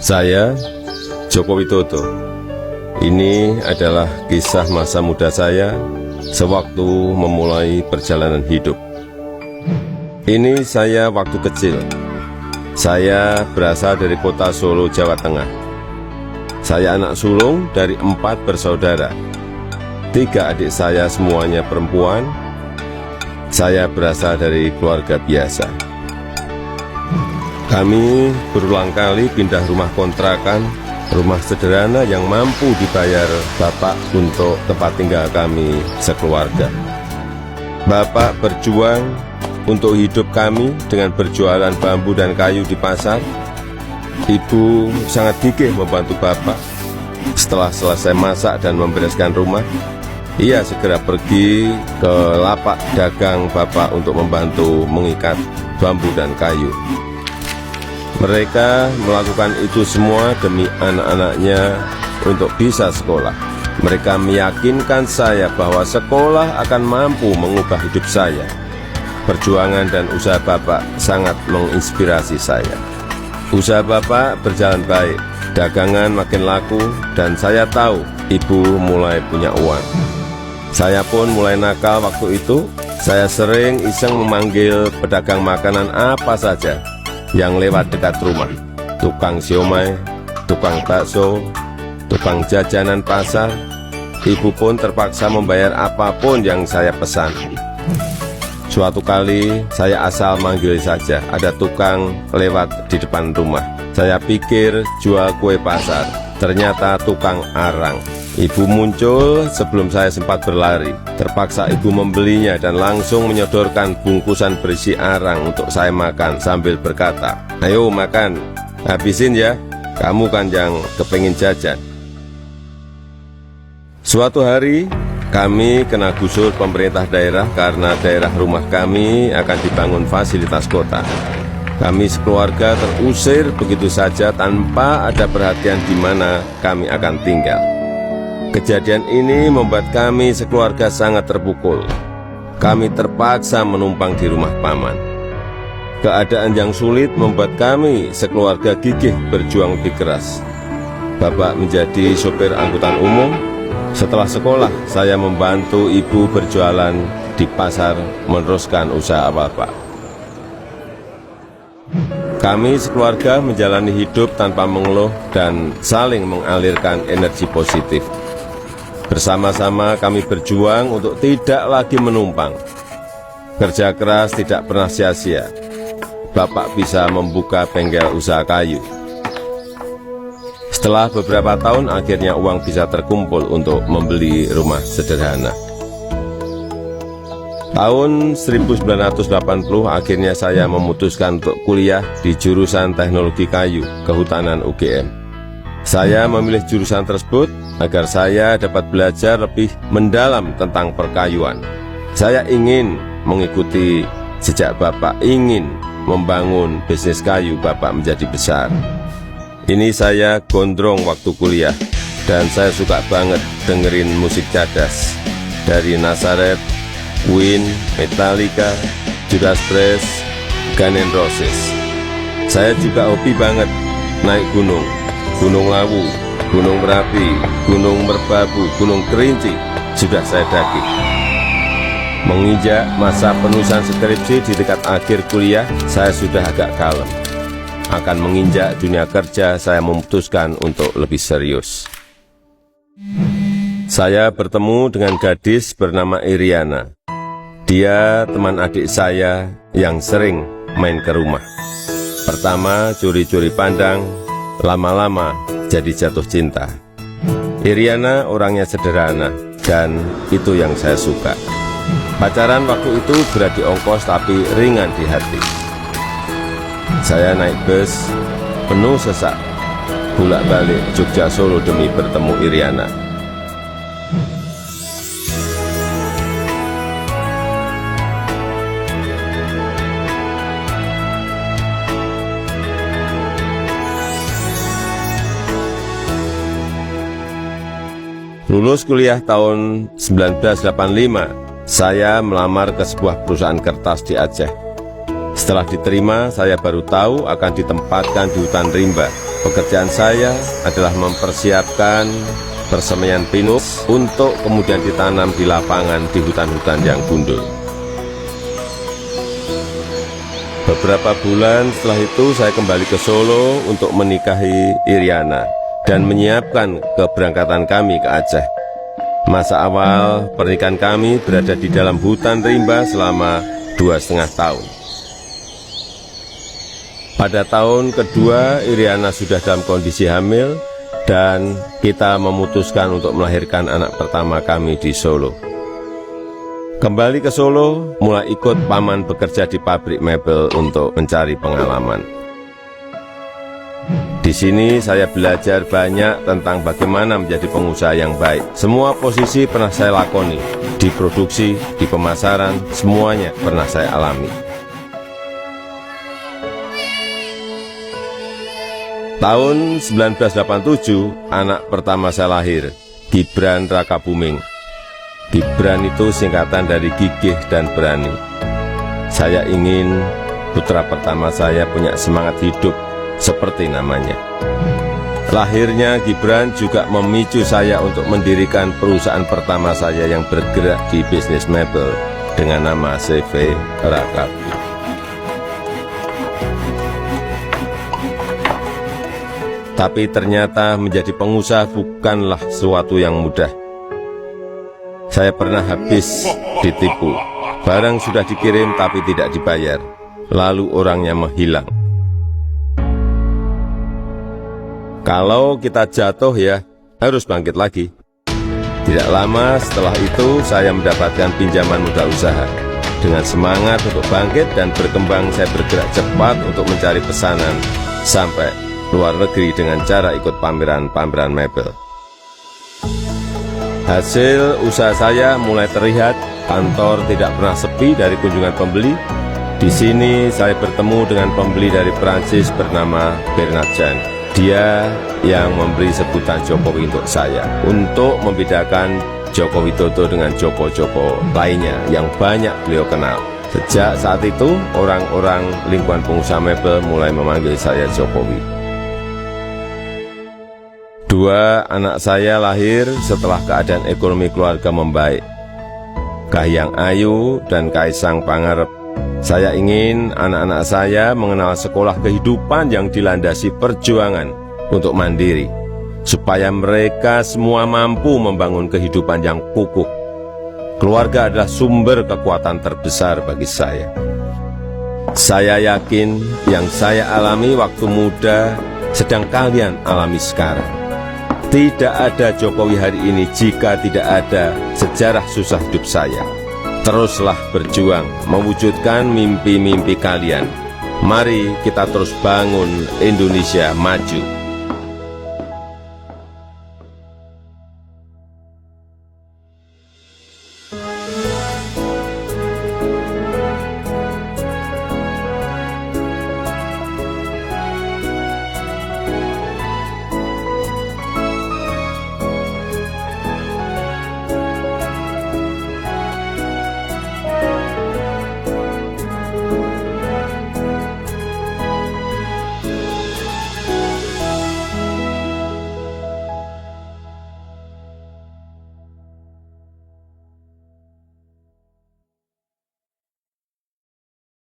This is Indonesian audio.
Saya, Joko Widodo. Ini adalah kisah masa muda saya sewaktu memulai perjalanan hidup. Ini saya waktu kecil. Saya berasal dari kota Solo, Jawa Tengah. Saya anak sulung dari 4 bersaudara. 3 adik saya semuanya perempuan. Saya berasal dari keluarga biasa. Kami berulang kali pindah rumah kontrakan, rumah sederhana yang mampu dibayar Bapak untuk tempat tinggal kami sekeluarga. Bapak berjuang untuk hidup kami dengan berjualan bambu dan kayu di pasar. Ibu sangat gigih membantu Bapak. Setelah selesai masak dan membereskan rumah, ia segera pergi ke lapak dagang Bapak untuk membantu mengikat bambu dan kayu. Mereka melakukan itu semua demi anak-anaknya untuk bisa sekolah. Mereka meyakinkan saya bahwa sekolah akan mampu mengubah hidup saya. Perjuangan dan usaha Bapak sangat menginspirasi saya. Usaha Bapak berjalan baik, dagangan makin laku, dan saya tahu Ibu mulai punya uang. Saya pun mulai nakal waktu itu. Saya sering iseng memanggil pedagang makanan apa saja yang lewat dekat rumah. Tukang siomay, tukang bakso, tukang jajanan pasar. Ibu pun terpaksa membayar apapun yang saya pesan. Suatu kali saya asal manggil saja, ada tukang lewat di depan rumah. Saya pikir jual kue pasar, ternyata tukang arang. Ibu muncul sebelum saya sempat berlari. Terpaksa ibu membelinya dan langsung menyodorkan bungkusan berisi arang untuk saya makan sambil berkata, "Ayo makan, habisin ya, kamu kan yang kepengin jajan." Suatu hari, kami kena gusur pemerintah daerah karena daerah rumah kami akan dibangun fasilitas kota. Kami sekeluarga terusir begitu saja tanpa ada perhatian di mana kami akan tinggal. Kejadian ini membuat kami sekeluarga sangat terpukul. Kami terpaksa menumpang di rumah paman. Keadaan yang sulit membuat kami sekeluarga gigih berjuang lebih keras. Bapak menjadi sopir angkutan umum. Setelah sekolah, saya membantu ibu berjualan di pasar meneruskan usaha Bapak. Kami sekeluarga menjalani hidup tanpa mengeluh dan saling mengalirkan energi positif. Bersama-sama kami berjuang untuk tidak lagi menumpang. Kerja keras tidak pernah sia-sia. Bapak bisa membuka bengkel usaha kayu. Setelah beberapa tahun, akhirnya uang bisa terkumpul untuk membeli rumah sederhana. Tahun 1980, akhirnya saya memutuskan untuk kuliah di jurusan Teknologi Kayu, Kehutanan UGM. Saya memilih jurusan tersebut agar saya dapat belajar lebih mendalam tentang perkayuan. Saya ingin mengikuti jejak Bapak, ingin membangun bisnis kayu Bapak menjadi besar. Ini saya gondrong waktu kuliah, dan saya suka banget dengerin musik cadas dari Nazareth, Queen, Metallica, Judas Priest, Guns N' Roses. Saya juga hobi banget naik gunung. Gunung Lawu, Gunung Merapi, Gunung Merbabu, Gunung Kerinci, sudah saya daki. Menginjak masa penulisan skripsi di dekat akhir kuliah, saya sudah agak kalem. Akan menginjak dunia kerja, saya memutuskan untuk lebih serius. Saya bertemu dengan gadis bernama Iriana. Dia teman adik saya yang sering main ke rumah. Pertama curi-curi pandang, lama-lama jadi jatuh cinta. Iriana orangnya sederhana, dan itu yang saya suka. Pacaran waktu itu berat di ongkos tapi ringan di hati. Saya naik bus penuh sesak, bolak-balik Jogja Solo demi bertemu Iriana. Lulus kuliah tahun 1985, Saya melamar ke sebuah perusahaan kertas di Aceh. Setelah diterima, saya baru tahu akan ditempatkan di hutan rimba. Pekerjaan saya adalah mempersiapkan persemaian pinus untuk kemudian ditanam di lapangan di hutan-hutan yang gundul. Beberapa bulan setelah itu saya kembali ke Solo untuk menikahi Iriana dan menyiapkan keberangkatan kami ke Aceh. Masa awal pernikahan kami berada di dalam hutan rimba selama 2,5 tahun. Pada tahun kedua, Iriana sudah dalam kondisi hamil dan kita memutuskan untuk melahirkan anak pertama kami di Solo. Kembali ke Solo, mulai ikut paman bekerja di pabrik mebel untuk mencari pengalaman. Di sini saya belajar banyak tentang bagaimana menjadi pengusaha yang baik. Semua posisi pernah saya lakoni, di produksi, di pemasaran, semuanya pernah saya alami. Tahun 1987, anak pertama saya lahir, Gibran Rakabuming. Gibran itu singkatan dari gigih dan berani. Saya ingin putra pertama saya punya semangat hidup seperti namanya. Lahirnya Gibran juga memicu saya untuk mendirikan perusahaan pertama saya yang bergerak di bisnis mebel dengan nama CV Rakabi. Tapi ternyata menjadi pengusaha bukanlah sesuatu yang mudah. Saya pernah habis ditipu. Barang sudah dikirim tapi tidak dibayar. Lalu orangnya menghilang. Kalau kita jatuh ya harus bangkit lagi. Tidak lama setelah itu saya mendapatkan pinjaman modal usaha. Dengan semangat untuk bangkit dan berkembang, saya bergerak cepat untuk mencari pesanan sampai luar negeri dengan cara ikut pameran-pameran mebel. Hasil usaha saya mulai terlihat, kantor tidak pernah sepi dari kunjungan pembeli. Di sini saya bertemu dengan pembeli dari Prancis bernama Bernard Jan. Dia yang memberi sebutan Jokowi untuk saya, untuk membedakan Joko Widodo dengan Joko-Joko lainnya yang banyak beliau kenal. Sejak saat itu, orang-orang lingkungan pengusaha mebel mulai memanggil saya Jokowi. 2 anak saya lahir setelah keadaan ekonomi keluarga membaik. Kahiyang Ayu dan Kaisang Pangarep. Saya ingin anak-anak saya mengenal sekolah kehidupan yang dilandasi perjuangan untuk mandiri, supaya mereka semua mampu membangun kehidupan yang kukuh. Keluarga adalah sumber kekuatan terbesar bagi saya. Saya yakin yang saya alami waktu muda sedang kalian alami sekarang. Tidak ada Jokowi hari ini jika tidak ada sejarah susah hidup saya. Teruslah berjuang mewujudkan mimpi-mimpi kalian. Mari kita terus bangun Indonesia maju.